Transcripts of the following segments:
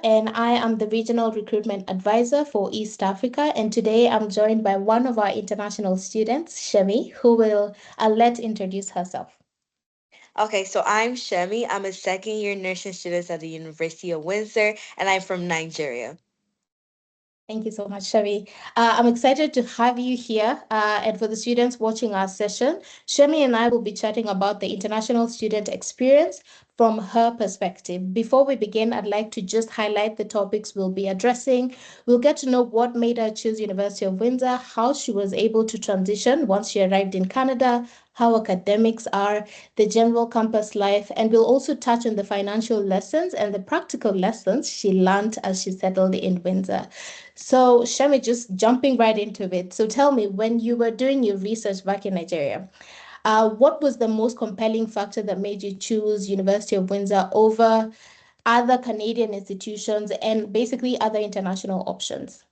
and I am the Regional Recruitment Advisor for East Africa. And today I'm joined by one of our international students, Shemi, who will let introduce herself. Okay, so I'm Shemi. I'm a second year nursing student at the University of Windsor, and I'm from Nigeria. Thank you so much, Shemi. I'm excited to have you here. And for the students watching our session, Shemi and I will be chatting about the international student experience from her perspective. Before we begin, I'd like to just highlight the topics we'll be addressing. We'll get to know what made her choose University of Windsor, how she was able to transition once she arrived in Canada, how academics are, the general campus life, and we'll also touch on the financial lessons and the practical lessons she learned as she settled in Windsor. So, Shami, just jumping right into it. So, tell me, when you were doing your research back in Nigeria, what was the most compelling factor that made you choose University of Windsor over other Canadian institutions and basically other international options?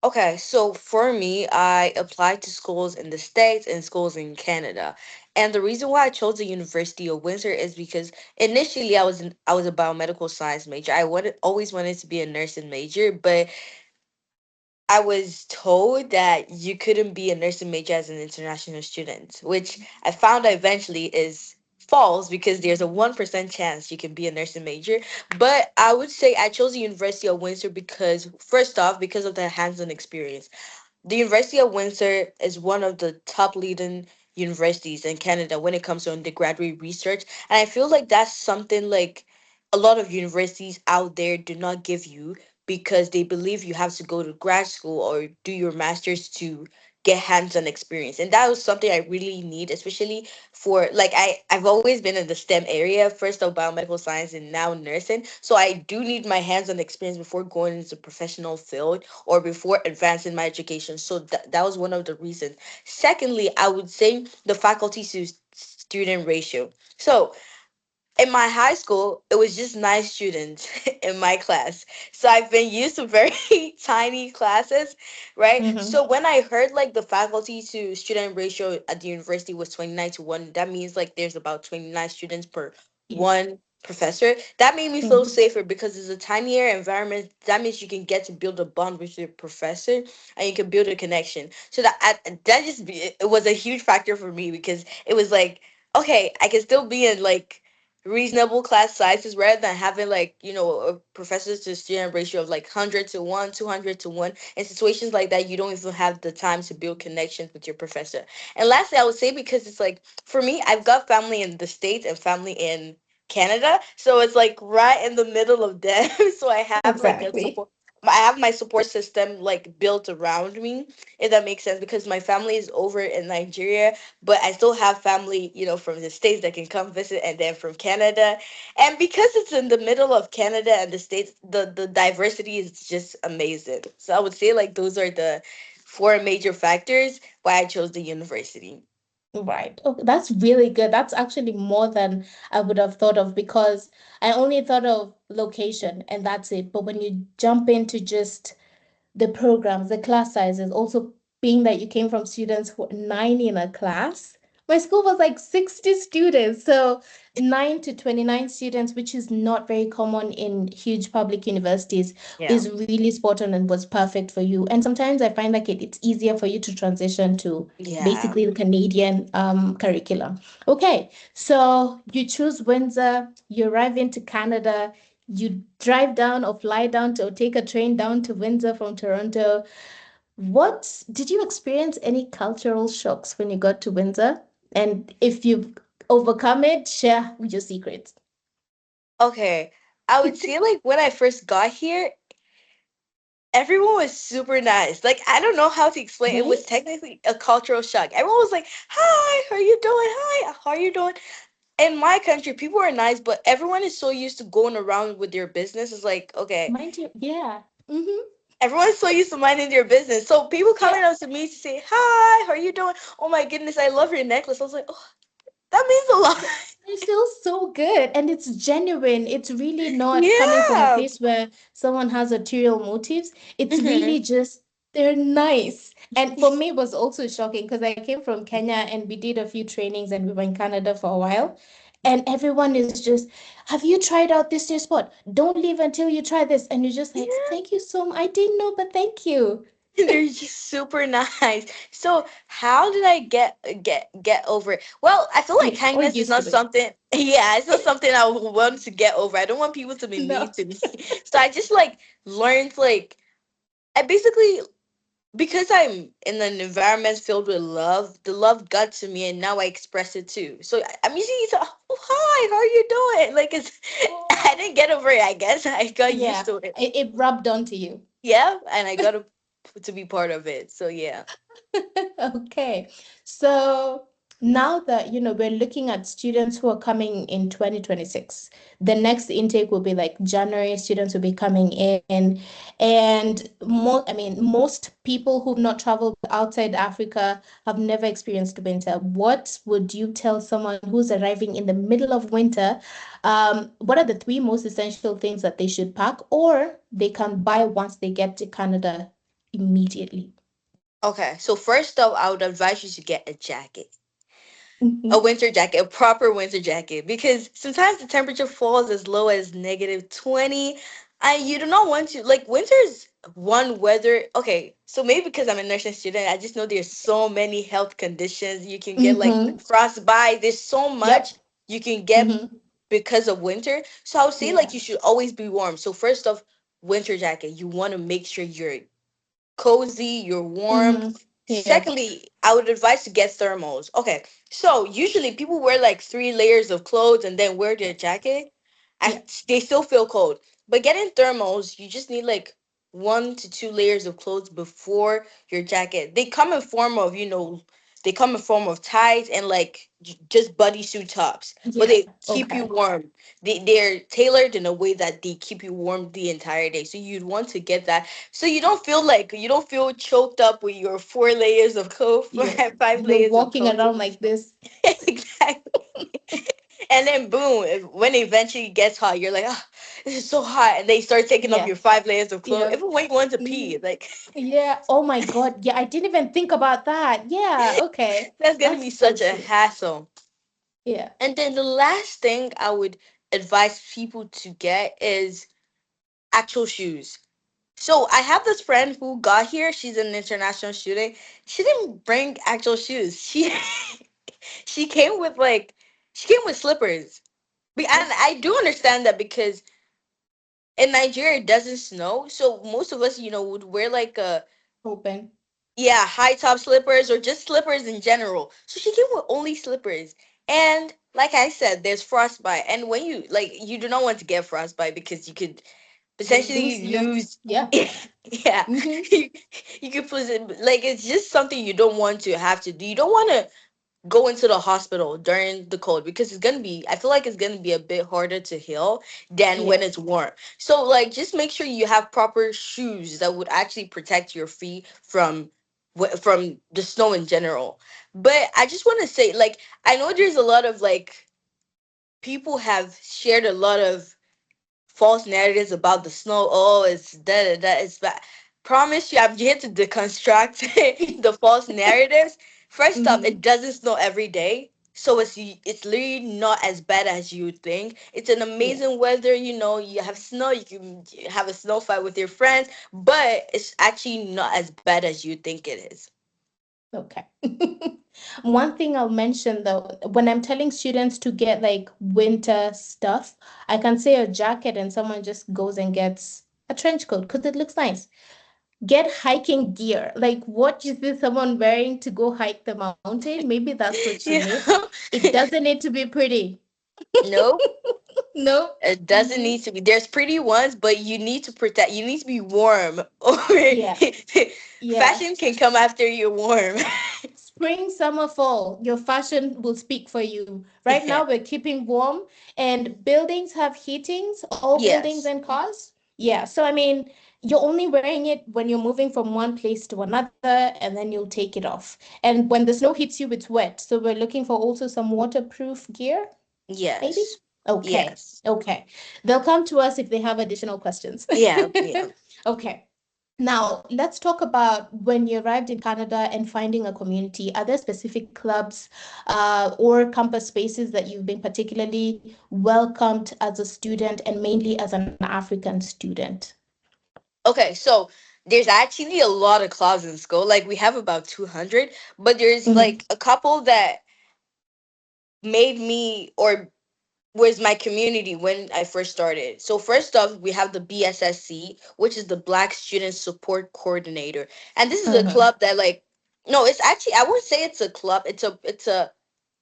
Okay, so for me, I applied to schools in the States and schools in Canada. And the reason why I chose the University of Windsor is because initially I was a biomedical science major. I always wanted to be a nursing major, but I was told that you couldn't be a nursing major as an international student, which I found out eventually is false because there's a 1% chance you can be a nursing major. But I would say I chose the University of Windsor because, first off, because of the hands on experience. The University of Windsor is one of the top leading universities in Canada when it comes to undergraduate research. And I feel like that's something like a lot of universities out there do not give you because they believe you have to go to grad school or do your master's to get hands-on experience. And that was something I really need, especially for like I've always been in the STEM area, first of biomedical science and now nursing. So I do need my hands-on experience before going into professional field or before advancing my education. So that was one of the reasons. Secondly, I would say the faculty to student ratio. So in my high school, it was just 9 students in my class. So I've been used to very tiny classes, right? Mm-hmm. So when I heard like the faculty to student ratio at the university was 29 to 1, that means like there's about 29 students per Yes. one professor. That made me feel Mm-hmm. safer because it's a tinier environment. That means you can get to build a bond with your professor and you can build a connection. So it was a huge factor for me because it was like, okay, I can still be in like reasonable class sizes rather than having like a professors to student ratio of like 100 to 1, 200 to 1. In situations like that, you don't even have the time to build connections with your professor. And lastly, I would say, because it's like, for me, I've got family in the States and family in Canada, so it's like right in the middle of them. So I have like a support. Exactly. I have my support system like built around me, if that makes sense, because my family is over in Nigeria, but I still have family, from the States that can come visit, and then from Canada. And because it's in the middle of Canada and the States, the diversity is just amazing. So I would say like those are the four major factors why I chose the university. Right. Okay, that's really good. That's actually more than I would have thought of because I only thought of location and that's it. But when you jump into just the programs, the class sizes, also being that you came from students who were nine in a class. My school was like 60 students. So 9 to 29 students, which is not very common in huge public universities, Yeah. is really spot on and was perfect for you. And sometimes I find like it's easier for you to transition to Yeah. basically the Canadian curriculum. Okay, so you choose Windsor, you arrive into Canada, you drive down or fly down to or take a train down to Windsor from Toronto. What did you experience any cultural shocks when you got to Windsor? And if you've overcome it, share your secrets. Okay. I would say like when I first got here, everyone was super nice. Like, I don't know how to explain. It was Right? technically a cultural shock. Everyone was like, "Hi, how are you doing? Hi, how are you doing?" In my country, people are nice, but everyone is so used to going around with their business. It's like, okay, Mind you, yeah. Mm-hmm. everyone's so used to minding their business. So people Yeah. coming up to me to say, "Hi, how are you doing? Oh my goodness, I love your necklace." I was like, "Oh, that means a lot." It feels so good and it's genuine. It's really not coming from a Yeah. place where someone has ulterior motives. It's Hmm. really just they're nice. And for me, it was also shocking because I came from Kenya and we did a few trainings and we were in Canada for a while. and everyone is just, have you tried out this new spot? Don't leave until you try this. And you're just like, Yeah. thank you so much. I didn't know, but thank you. They're just super nice. So how did I get over it? Well, I feel like Yeah, or kindness is used not to it. something. Yeah, it's not something I want to get over. I don't want people to be No. mean to me. So I just like learned like I basically, because I'm in an environment filled with love, the love got to me, and now I express it too. So I'm usually so, oh, hi, how are you doing? Like it's, I Oh. didn't get over it. I guess I got used Yeah, to it. it rubbed onto you. Yeah, and I got to be part of it. So yeah. Okay. So now that, we're looking at students who are coming in 2026, the next intake will be like January, students will be coming in. And most people who've not traveled outside Africa have never experienced winter. What would you tell someone who's arriving in the middle of winter? What are the three most essential things that they should pack or they can buy once they get to Canada immediately? Okay, so first up, I would advise you to get a jacket, a Mhm. winter jacket, a proper winter jacket, because sometimes the temperature falls as low as -20. And you do not want to, like, winter's one weather. Okay, so maybe because I'm a nursing student, I just know there's so many health conditions. You can get like Mm-hmm. frostbite, there's so much Yep. you can get Mm-hmm. because of winter. So I would say like Yeah. you should always be warm. So first off, winter jacket, you want to make sure you're cozy, you're warm. Mm-hmm. Yeah. Secondly, I would advise to get thermals. Okay, so usually people wear like 3 layers of clothes and then wear their jacket. Yeah. They still feel cold. But getting thermals, you just need like 1 to 2 layers of clothes before your jacket. They come in form of, they come in form of tights and like just bodysuit tops, but Yeah. they keep you Okay. warm. They're tailored in a way that they keep you warm the entire day. So you'd want to get that so you don't feel choked up with your 4 layers of clothes, You're 5 layers of walking clothes. around like this. Exactly. And then boom, when it eventually gets hot, you're like, oh, this is so hot, and they start taking off Yeah. your 5 layers of clothes. Yeah. Even when you want to Mm-hmm. pee, like Yeah. Oh my God. Yeah, I didn't even think about that. Yeah. Okay. that's gonna be That's so such a true. hassle. Yeah. And then the last thing I would advise people to get is actual shoes. So I have this friend who got here. She's an international student. She didn't bring actual shoes. She came with like she came with slippers. And I do understand that because in Nigeria it doesn't snow, so most of us, would wear like a Open. yeah, high top slippers or just slippers in general. So she came with only slippers. And like I said, there's frostbite. And when you do not want to get frostbite because you could Lose potentially your. lose. Yeah. Yeah. Mm-hmm. you, you could put it like it's just something you don't want to have to do. You don't want to go into the hospital during the cold because I feel like it's gonna be a bit harder to heal than when Yes. it's warm. So like just make sure you have proper shoes that would actually protect your feet from from the snow in general. But I just want to say, like, I know there's a lot of like people have shared a lot of false narratives about the snow. Oh, it's that it's bad. Promise you, I'm here to deconstruct the false narratives. First up, Mm-hmm. it doesn't snow every day, so it's literally not as bad as you would think. It's an Yeah. amazing weather. You have snow. You can have a snow fight with your friends, but it's actually not as bad as you think it is. Okay. One thing I'll mention though, when I'm telling students to get like winter stuff, I can say a jacket and someone just goes and gets a trench coat because it looks nice. Get hiking gear. Like what you see someone wearing to go hike the mountain, maybe that's what you Yeah. need. It doesn't need to be pretty. No. No. It doesn't Hmm. need to be. There's pretty ones, but you need to protect. You need to be warm. Or Yeah. Yeah. fashion can come after you're warm. Spring, summer, fall, your fashion will speak for you. Right Yeah. now, we're keeping warm, and buildings have heatings, all buildings Yes. and cars. Yeah, so I mean, you're only wearing it when you're moving from one place to another, and then you'll take it off. And when the snow hits you, it's wet. So we're looking for also some waterproof gear, maybe? Yes. Okay, Yes. okay. They'll come to us if they have additional questions. Yeah. Yeah. Okay. Now, let's talk about when you arrived in Canada and finding a community. Are there specific clubs or campus spaces that you've been particularly welcomed as a student and mainly as an African student? Okay, so there's actually a lot of clubs in school. Like we have about 200, but there's Mhm, like a couple that made me or was my community when I first started. So first off, we have the BSSC, which is the Black Student Support Coordinator, and this is a mhm. club that like no, it's actually I wouldn't say it's a club. It's a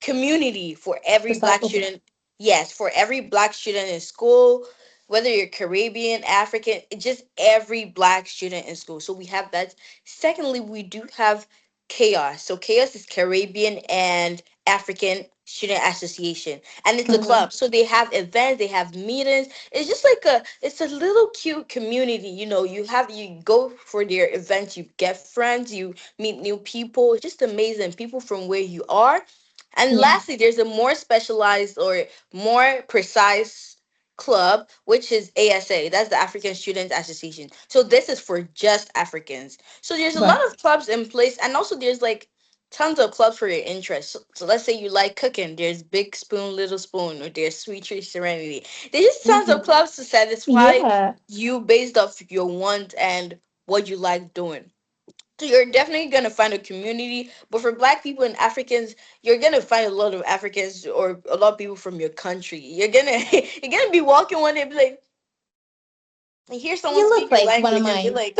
community for every Society, Black okay. student. Yes, for every Black student in school, whether you're Caribbean, African, just every Black student in school. So we have that. Secondly, we do have Chaos. So Chaos is Caribbean and African Student Association, and it's a Mhm. club, so they have events, they have meetings. It's just like it's a little cute community, you go for their events, you get friends, you meet new people. It's just amazing, people from where you are. And Yeah, lastly, there's a more specialized or more precise club, which is ASA. That's the African Students Association. So this is for just Africans. So there's a lot right. of clubs in place, and also there's like tons of clubs for your interests. So let's say you like cooking. There's Big Spoon, Little Spoon, or there's Sweet Tree Serenity. There's just tons of Mhm. clubs to satisfy Yeah, you based off your want and what you like doing. So you're definitely gonna find a community, but for Black people and Africans, you're gonna find a lot of Africans or a lot of people from your country. You're gonna you're gonna be walking one day, and be like, you hear someone you look speak your like one of language, and be mine. like,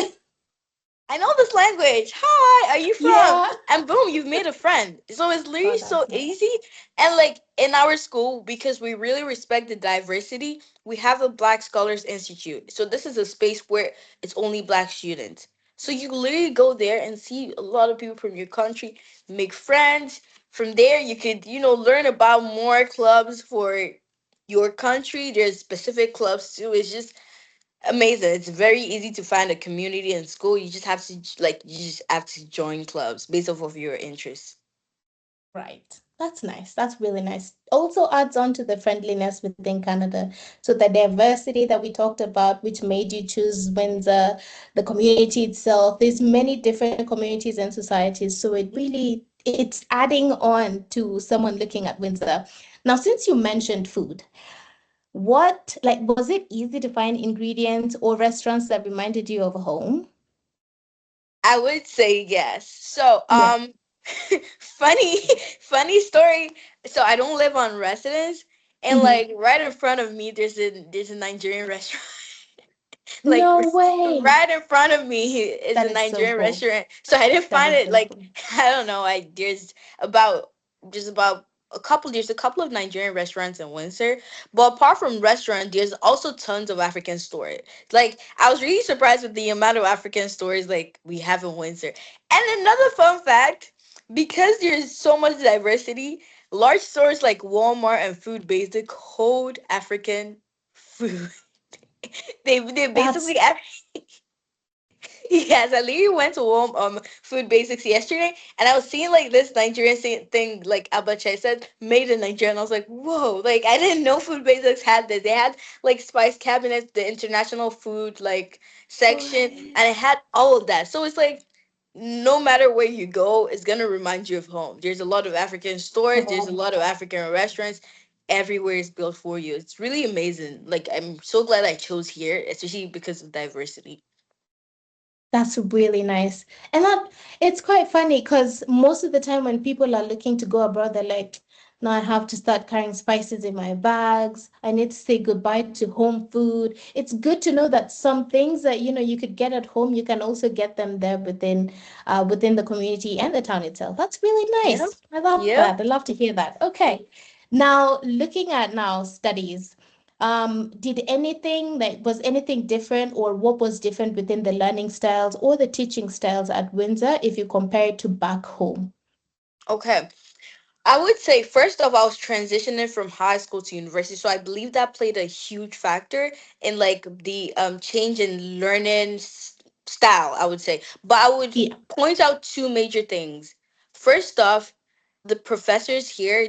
I know this language. Hi, are you from? Yeah. And boom, you've made a friend. So it's Oh, literally so that's easy. nice. And like in our school, because we really respect the diversity, we have a Black Scholars Institute. So this is a space where it's only Black students. So you literally go there and see a lot of people from your country, make friends. From there, you could, learn about more clubs for your country. There's specific clubs too. It's just amazing. It's very easy to find a community in school. You just have to join clubs based off of your interests. Right. That's nice. That's really nice. Also adds on to the friendliness within Canada. So the diversity that we talked about, which made you choose Windsor, the community itself, there's many different communities and societies. So it's adding on to someone looking at Windsor. Now, since you mentioned food, was it easy to find ingredients or restaurants that reminded you of home? I would say yes. So, Yeah. funny, funny story. So I don't live on residence, and Mhm. like right in front of me, there's a Nigerian restaurant. Like No way. right in front of me is a That is so Nigerian cool. restaurant. So I didn't That find is it so like cool. I don't know. I about there's about there's a couple of Nigerian restaurants in Windsor, but apart from restaurant, there's also tons of African stores. Like I was really surprised with the amount of African stores like we have in Windsor. And another fun fact, because there's so much diversity, large stores like Walmart and Food Basic hold African food. They basically That's yes, I literally went to Food Basics yesterday, and I was seeing like this Nigerian thing, like Abacha said, made in Nigeria, and I was like, whoa! Like I didn't know Food Basics had this. They had like spice cabinets, the international food like section, what? and it had all of that. So it's like no matter where you go, it's gonna remind you of home. There's a lot of African stores. There's a Oh, lot of African restaurants. Everywhere is built for you. It's really amazing. Like I'm so glad I chose here, especially because of diversity. that's really nice. And it's quite funny because most of the time when people are looking to go abroad, they're like, now I have to start carrying spices in my bags. I need to say goodbye to home food. It's good to know that some things that you could get at home, you can also get them there within the community and the town itself. That's really Yep. nice. I love Yep. that. I love to hear that. Okay. Now, looking at now studies. Did anything that was anything different or what was different within the learning styles or the teaching styles at Windsor if you compare it to back home? Okay. I would say first off, I was transitioning from high school to university, so I believe that played a huge factor in like the change in learning style. I would say, but I would Yeah, point out two major things. First off, the professors here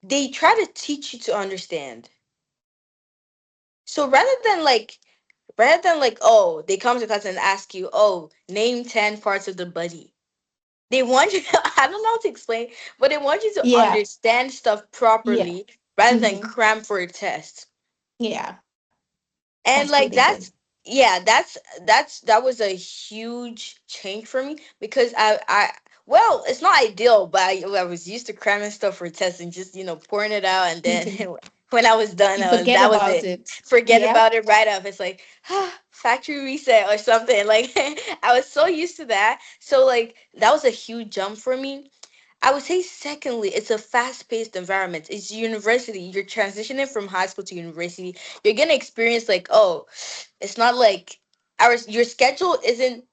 they try to teach you to understand. So rather than like rather than like, oh, they come to class and ask you, oh, name 10 parts of the body. They want you I don't know how to explain, but they want you to Yeah. understand stuff Yeah. properly rather than Mm-hmm. cram for a test. Yeah. And That's like pretty good. that's yeah, that was a huge change for me because I well, it's not ideal, but I was used to cramming stuff for tests and just pouring it out, and then when I was done, You forget that was about it. it. Forget Yeah. about it right off. It's like factory reset or something. Like I was so used to that, so like that was a huge jump for me. I would say, secondly, it's a fast paced environment. It's university. You're transitioning from high school to university. You're gonna experience like, oh, it's not like your schedule isn't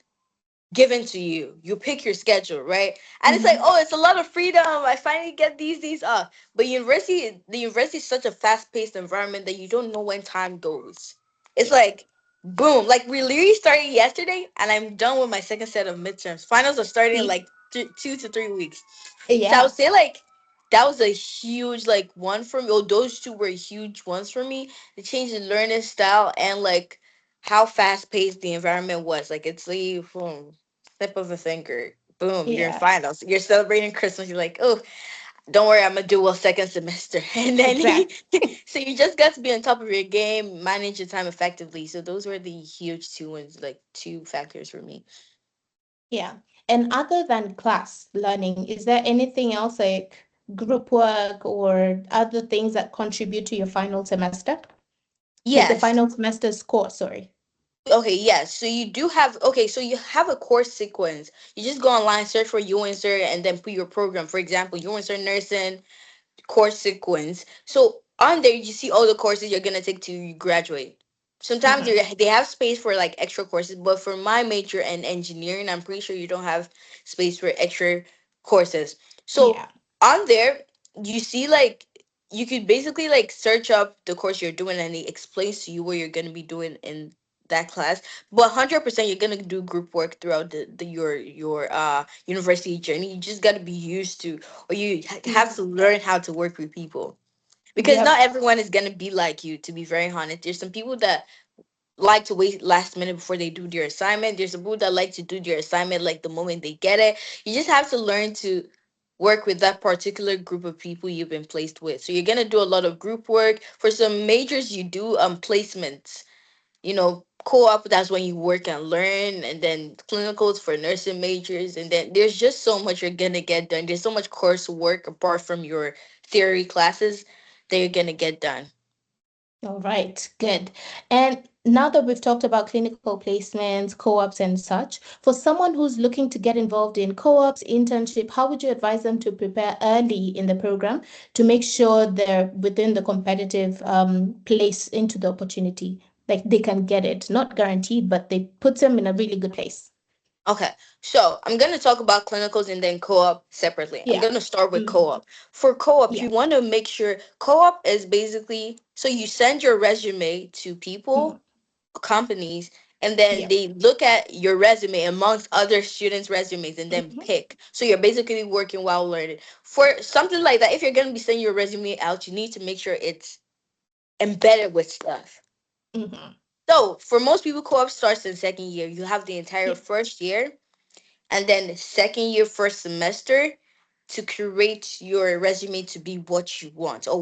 given to you. You pick your schedule, right? And it's like, Mm-hmm. oh, it's a lot of freedom. I finally get these off. But the university is such a fast paced environment that you don't know when time goes. It's like boom. Like we literally started yesterday and I'm done with my second set of midterms. Finals are starting in like 2 to 3 weeks. So I would Yeah. say like that was a huge like one for me. Oh, those two were huge ones for me. The change in learning style and like how fast paced the environment was. Like it's like boom, snip of a finger. Boom, you're in Yeah. finals. You're celebrating Christmas. You're like, oh, don't worry, I'm gonna do well second semester. And then Exactly. so you just got to be on top of your game, manage your time effectively. So those were the huge two ones, like two factors for me. Yeah. And other than class learning, is there anything else like group work or other things that contribute to your final semester? Like the Yes. final semester score, sorry. Okay, yes. So you do have okay, so you have a course sequence. You just go online, search for UWindsor, and then put your program. For example, UWindsor nursing, course sequence. So on there, you see all the courses you're gonna take to graduate. Sometimes Mm-hmm. they have space for like extra courses, but for my major and engineering, I'm pretty sure you don't have space for extra courses. So Yeah. on there, you see like you could basically like search up the course you're doing, and it explains to you what you're gonna be doing in that class. But 100% you're gonna do group work throughout your university journey. You just gotta be used to, or you have Yeah. to learn how to work with people, because not Yep. everyone is going to be like you, to be very honest. There's some people that like to wait last minute before they do their assignment. There's some people that like to do their assignment like the moment they get it. You just have to learn to work with that particular group of people you've been placed with. So you're going to do a lot of group work. For some majors, you do placements. Co-op, that's when you work and learn, and then clinicals for nursing majors, and then there's just so much you're gonna get done. There's so much coursework apart from your theory classes that you're gonna get done. All right, good. And now that we've talked about clinical placements, co-ops, and such, for someone who's looking to get involved in co-ops, internship, how would you advise them to prepare early in the program to make sure they're within the competitive place into the opportunity? Like they can get it, not guaranteed, but they put them in a really good place. Okay, so I'm gonna talk about clinicals and then co-op separately. I'm Yeah. gonna start with Mm-hmm. co-op. For co-op, Yeah. you want to make sure co-op is basically so you send your resume to Mm-hmm. people, companies, and then Yeah. they look at your resume amongst other students' resumes and then Mm-hmm. pick. So you're basically working while learning. For something like that, if you're gonna be sending your resume out, you need to make sure it's embedded with stuff. Mm-hmm. So for most people, co-op starts in second year. You have the entire Yeah. first year and then the second year, first semester to create your resume to be what you want or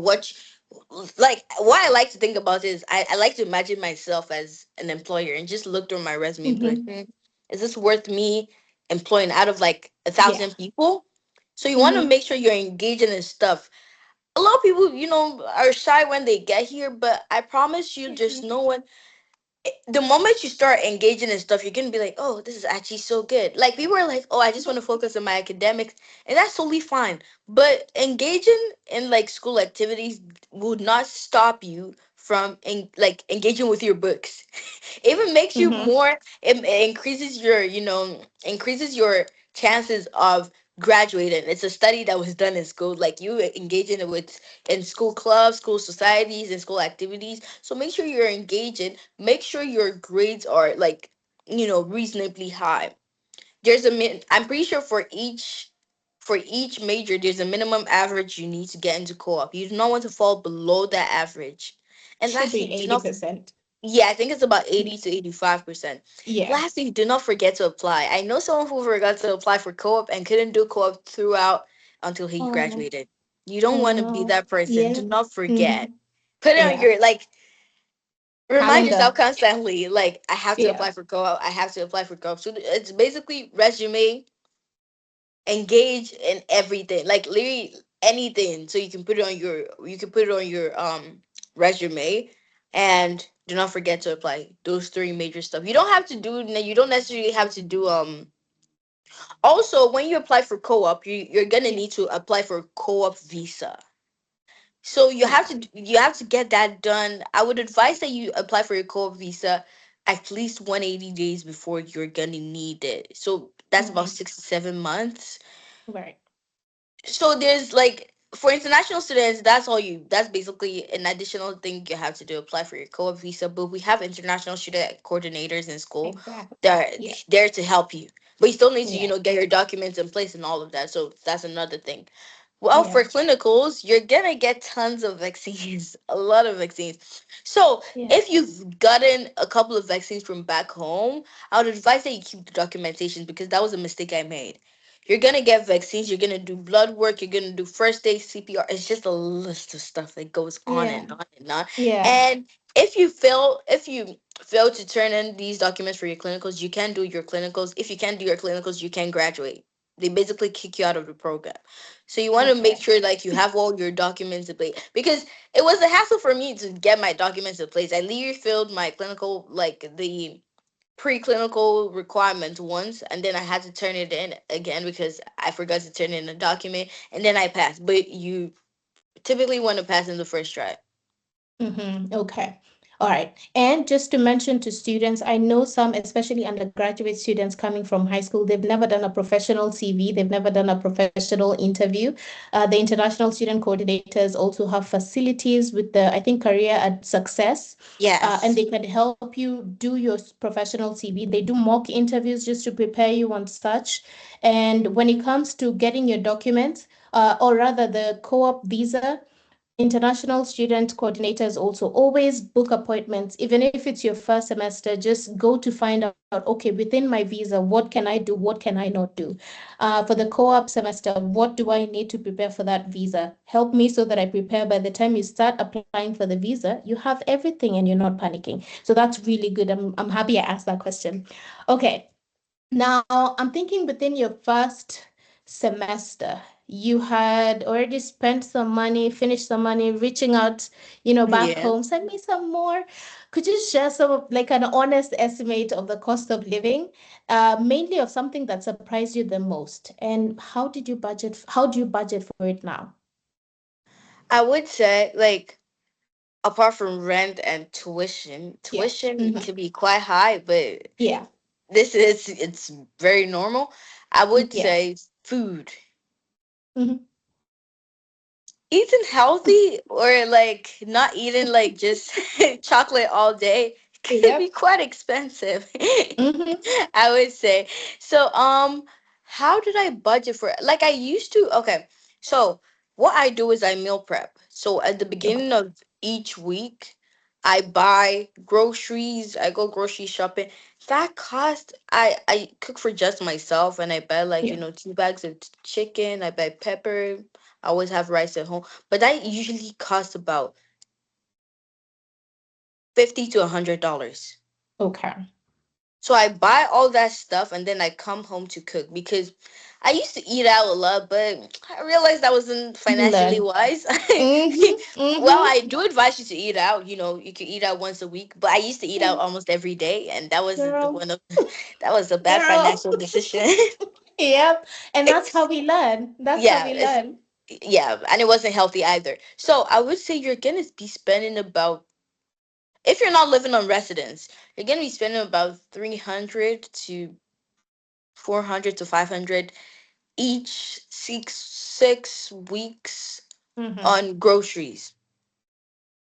like what I like to think about is I like to imagine myself as an employer and just look through my resume and be like, Mm-hmm. is this worth me employing out of like a Yeah. thousand people? So you want to Mm-hmm. make sure you're engaging in stuff. A lot of people, are shy when they get here, but I promise you, there's no one the moment you start engaging in stuff, you're gonna be like, oh, this is actually so good. Like people are like, oh, I just want to focus on my academics, and that's totally fine. But engaging in like school activities would not stop you from like engaging with your books. It even makes you Mm-hmm. more. It increases increases your chances of graduating. It's a study that was done in school. Like you engaging with in school clubs, school societies, and school activities. So make sure you're engaging. Make sure your grades are like reasonably high. I'm pretty sure for each major there's a minimum average you need to get into co-op. You do not want to fall below that average. And Should be lastly, do not 80%. Yeah, I think it's about 80 to 85%. Yeah. Lastly, do not forget to apply. I know someone who forgot to apply for co-op and couldn't do co-op throughout until he Oh, graduated. You don't oh want to be no. that person. Yeah. Do not forget. Mm-hmm. Put it on Yeah. your, like, remind yourself Calendar. constantly, like, I have to Yeah. apply for co-op. I have to apply for co-op. So it's basically resume, engage in everything, like literally anything, so you can put it on your, resume. And do not forget to apply those three major stuff. You don't necessarily have to do also, when you apply for co-op, you're gonna Yeah. need to apply for co-op visa. So Okay. you have to get that done. I would advise that you apply for your co-op visa at least 180 days before you're gonna need it. So that's about Mm-hmm. 6 to 7 months. Right. So there's, like, for international students, that's basically an additional thing you have to do, apply for your co-op visa. But we have international student coordinators in school Exactly. that are Yeah. there to help you, but you still need to, Yeah. get your documents in place and all of that. So that's another thing. Well, Yeah. for clinicals, you're gonna get tons of vaccines, a lot of vaccines. So Yeah. if you've gotten a couple of vaccines from back home, I would advise that you keep the documentation, because that was a mistake I made. You're gonna get vaccines, you're gonna do blood work, you're gonna do first aid, CPR. It's just a list of stuff that goes on Yeah. and on and on. Yeah. And if you fail to turn in these documents for your clinicals, you can do your clinicals. If you can't do your clinicals, you can graduate. They basically kick you out of the program. So you want to make Okay. sure, like, you have all your documents in place, because it was a hassle for me to get my documents in place. I literally filled my clinical, like, the preclinical requirement once, and then I had to turn it in again because I forgot to turn in a document, and then I passed. But you typically want to pass in the first try. Mm-hmm. Okay. All right. And just to mention to students, I know some, especially undergraduate students coming from high school, they've never done a professional CV, they've never done a professional interview. The international student coordinators also have facilities with the, I think, Career at Success, and Yes. they can help you do your professional CV. They do mock interviews just to prepare you on such. And when it comes to getting your documents, or rather the co-op visa, international student coordinators also always book appointments, even if it's your first semester. Just go to find out, okay, within my visa, what can I do? What can I not do? For the co op semester, what do I need to prepare for that visa? Help me so that I prepare. By the time you start applying for the visa, you have everything and you're not panicking. So that's really good. I'm happy I asked that question. Okay. Now, I'm thinking within your first semester, you had already spent some money, finished some money, reaching out, back Yeah. home. Send me some more. Could you share some of, like, an honest estimate of the cost of living, mainly of something that surprised you the most? And how did you budget? How do you budget for it now? I would say, like, apart from rent and Yeah. tuition Mm-hmm. can be quite high, but Yeah. it's very normal. I would Yeah. say food. Mm-hmm. Eating healthy, or like not eating, like, just chocolate all day, could be Yep. quite expensive. Mm-hmm. I would say. So how did I budget for it? Like, I used to. Okay, so what I do is I meal prep. So at the Okay. beginning of each week, I buy groceries, I go grocery shopping. That cost, I cook for just myself, and I buy, like, Yeah. 2 bags of chicken, I buy pepper, I always have rice at home. But that usually costs about $50 to $100. Okay. So I buy all that stuff, and then I come home to cook, because I used to eat out a lot, but I realized that wasn't You financially learn. wise. Mm-hmm. Well, Mm-hmm. I do advise you to eat out. You can eat out once a week, but I used to eat out almost every day, and that was the Girl, one of that was a bad girl. financial decision. Yep. And that's how we learn. That's how Yeah, we learn. and it wasn't healthy either. So I would say you're gonna be spending about, if you're not living on residence, you're gonna be spending about 300 to 400 to 500 each 6 weeks Mm-hmm. on groceries.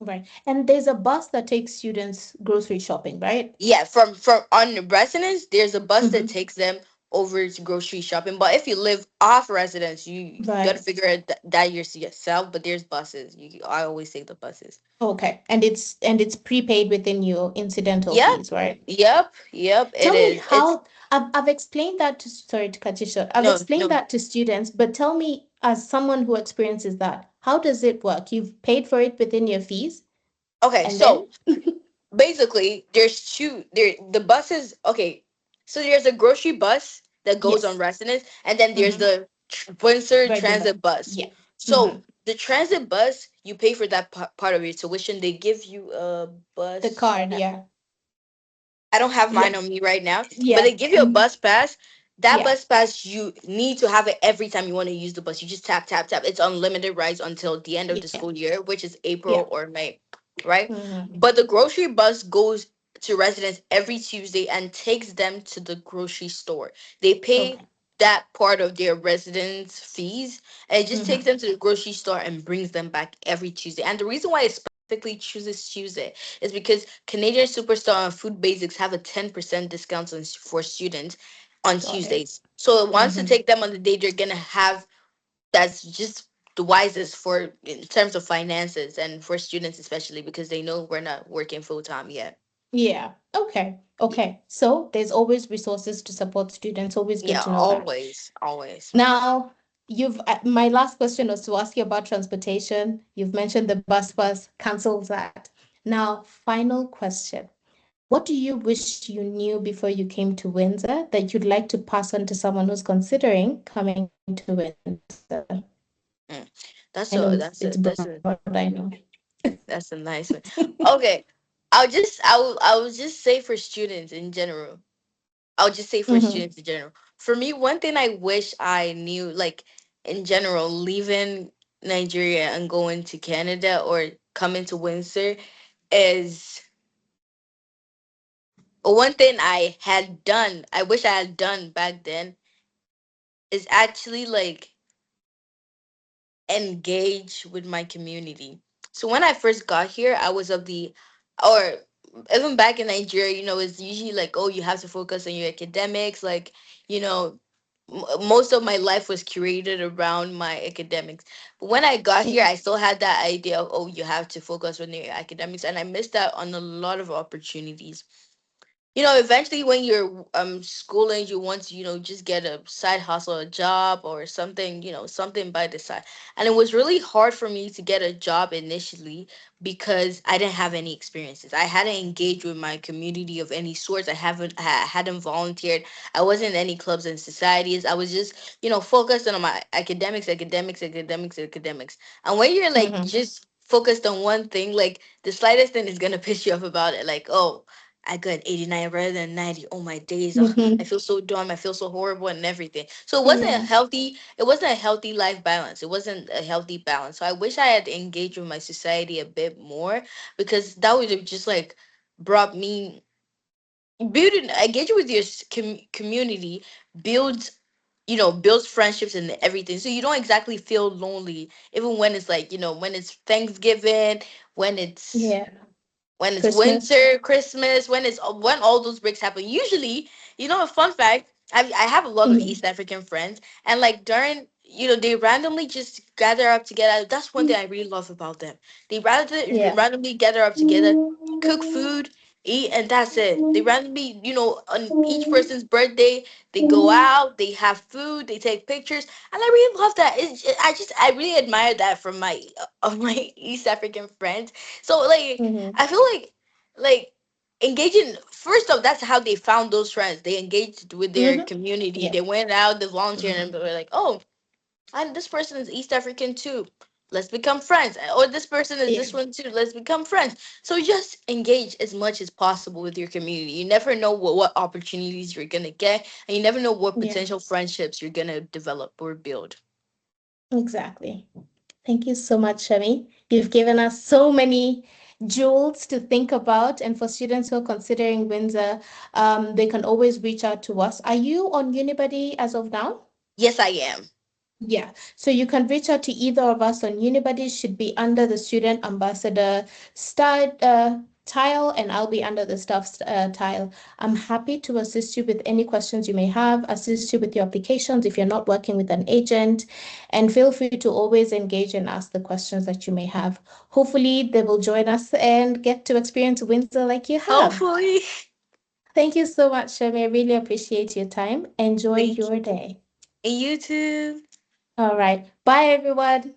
Right. And there's a bus that takes students grocery shopping, right? Yeah, from on residence, there's a bus that Mm-hmm. takes them over to grocery shopping. But if you live off residence, you got to Right. figure out that yourself. But there's buses. I always take the buses. Okay. And it's prepaid within your incidental Yep, fees, right? yep, it Tell me is. It's how I've explained that to, sorry to cut you short. I've no, explained no. that to students, but tell me, as someone who experiences that, how does it work? You've paid for it within your fees, Okay, and so then basically there's two there the buses. Okay, so there's a grocery bus that goes on yes, residence, and then there's mm-hmm. the Windsor Regular, transit bus. yeah, mm-hmm. So the transit bus, you pay for that part of your tuition. They give you a The bus. card, yeah, I don't have yeah, mine on me right now, but yeah, they give you a bus pass. That yeah, bus pass, you need to have it every time you want to use the bus. You just tap, tap, tap. It's unlimited rides until the end of the yeah, school year, which is yeah, April or May, right? mm-hmm. But the grocery bus goes to residents every Tuesday and takes them to the grocery store. They pay Okay, that part of their residence fees, and it just takes mm-hmm. them to the grocery store and brings them back every Tuesday. And the reason why it specifically chooses Tuesday is because Canadian Superstar and Food Basics have a 10% discount for students on Got it. Tuesdays. So it wants to Mm-hmm. take them on the day they're gonna have that's just the wisest for in terms of finances and for students especially because they know we're not working full time yet. Yeah. Okay. Yeah, Okay. So there's always resources to support students. Always good yeah, to know that. always, always. Now, you've my last question was to ask you about transportation. You've mentioned the bus pass, cancel that. Now, final question. What do you wish you knew before you came to Windsor that you'd like to pass on to someone who's considering coming to Windsor? Mm. I know it's broad, I know. That's a nice one. Okay, I'll just say for students in general. I'll just say for Mm-hmm. students in general. For me, one thing I wish I knew, like in general, leaving Nigeria and going to Canada or coming to Windsor is one thing I wish I had done back then is actually like engage with my community. So when I first got here, I was of the, or even back in Nigeria, it's usually like, oh, you have to focus on your academics. Like, you know, most of my life was curated around my academics. But when I got here, Yeah. I still had that idea of, oh, you have to focus on your academics. And I missed out on a lot of opportunities. Eventually when you're schooling, you want to just get a side hustle, a job or something, something by the side. And it was really hard for me to get a job initially because I didn't have any experiences. I hadn't engaged with my community of any sorts. I hadn't volunteered. I wasn't in any clubs and societies. I was just focused on my academics, academics, academics, academics. And when you're like Mm-hmm. just focused on one thing, like the slightest thing is gonna piss you off about it, like, oh, I got 89 rather than 90. Oh my days. Ugh, I Mm-hmm. feel so dumb. I feel so horrible and everything. So Yeah. it wasn't a healthy life balance. It wasn't a healthy balance. So I wish I had engaged with my society a bit more because that would have just like brought me building engaging with your community builds builds friendships and everything. So you don't exactly feel lonely even when it's like, when it's Thanksgiving, when it's Yeah. when it's Christmas. winter, Christmas, when all those breaks happen. Usually, a fun fact, I have a lot of Mm-hmm. East African friends, and like during they randomly just gather up together. That's one thing I really love about them. They rather Yeah. randomly gather up together, cook food, eat, and that's it. They randomly, on each person's birthday, they go out, they have food, they take pictures, and I really love that. I really admire that from my of my East African friends. So like Mm-hmm. I feel like engaging first off, that's how they found those friends. They engaged with their Mm-hmm. community. Yeah. They went out, they volunteered, Mm-hmm. and they were like, oh, and this person is East African too. Let's become friends. Or this person is Yeah. this one too. Let's become friends. So just engage as much as possible with your community. You never know what opportunities you're gonna get, and you never know what Yeah. potential friendships you're gonna develop or build. Exactly. Thank you so much, Shami. You've given us so many jewels to think about. And for students who are considering Windsor, they can always reach out to us. Are you on Unibody as of now? Yes, I am. Yeah, so you can reach out to either of us on Unibody, should be under the student ambassador start tile, and I'll be under the staff tile. I'm happy to assist you with any questions you may have, assist you with your applications if you're not working with an agent, and feel free to always engage and ask the questions that you may have. Hopefully, they will join us and get to experience Windsor like you have. Hopefully. Thank you so much, Shami. I really appreciate your time. Enjoy Thank your you. day. And you too. All right. Bye, everyone.